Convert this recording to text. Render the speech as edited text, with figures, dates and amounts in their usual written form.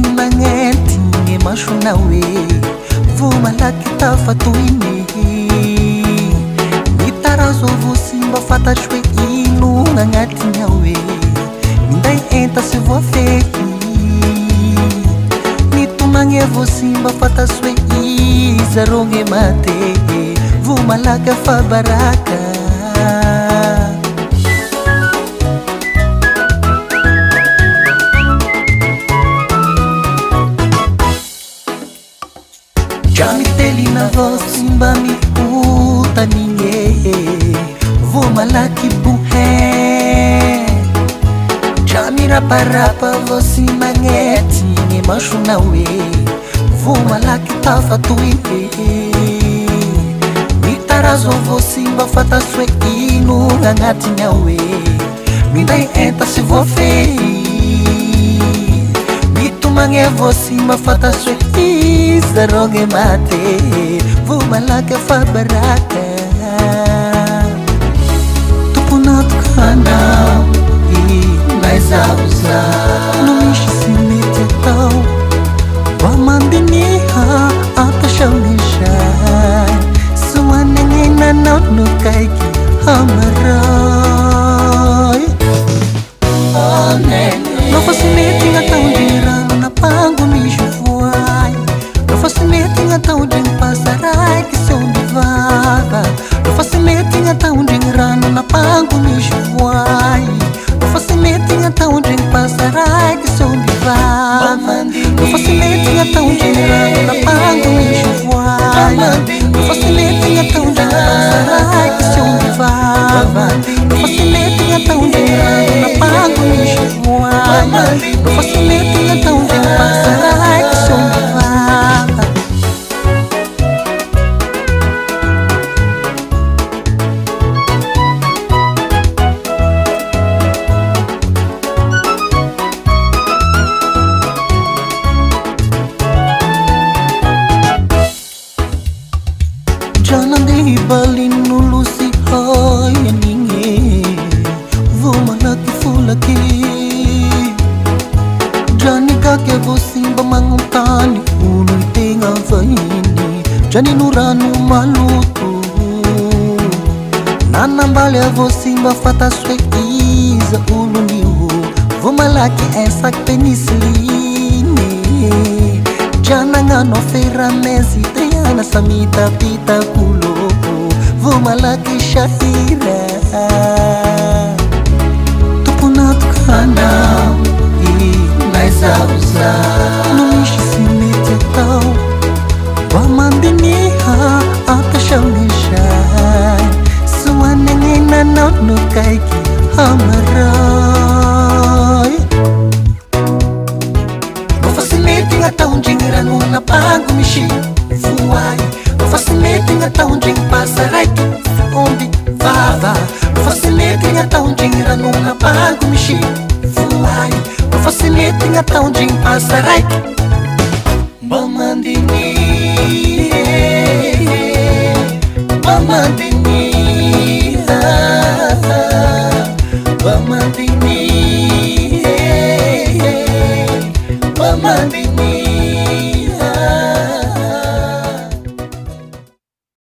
magnenty gne masonao hoe vo malaky tafatoiny mitarazo vo sy mba fantatry hoe ino gn'agnatiny ao hoe minday enta sy voafehy mitomagny vo sy mba fantatry hoe izarô gne mate vo malaky afabaraka Telina vo simba mihuta ninge vo malaky buhe Jami rapa vo simba ngeti nge masona we vo malaky tafatoine mitarazo vo simba fataswe ino gn'agnatiny ao we minday enta sy voafehy mitomagny vo simba fataswe izarô gne mate vo malaky afabaraka tomponatokana naizahoza no misy sy mety atao mba mandiniha ampasaonizay sy hoanegnenanao no kaiky hamaray nofa sy mety gn'ataondrigny rano napango misy voay nofa sy mety gn'ataondrigny pasaraiky somby vava nofa sy mety gn'ataondrigny rano napango misy voay nofa sy mety gn'ataondrigny pasaraiky somby vava nofa sy mety gn'ataondrigny rano napango misy voay nofa sy mety gn'ataondrigny pasaraiky somby vava nofa sy mety gn'ataondrigny rano napango misy voay nofa sy mety gn'ataondrigny pasaraiky somby vava Janande balin'olo sy hayanigny vo malaky folaky Janikaky vo simba magnontany olo itegna vahiny Janino rano maloto nanambaly avo simba fantasy hoe iza olon'io vo malaky esaky penicilline Janagnano ferramezi triana samitapitakulo vo malaky shahira tomponatokana naizahoza no misy sy mety atao mba mandiniha ampasaonizay sy hoanegnenanao no kaiky hamaray nofa sy mety gn'ataondrigny rano napango misy voay nofa sy mety gn'ataondrigny pasaraiky omby vava nofa sy mety gn'ataondrigny rano napango misy voay nofa sy mety gn'ataondrigny pasaraiky mba mandiniha mba mandiniha mba mandiniha mba mandiniha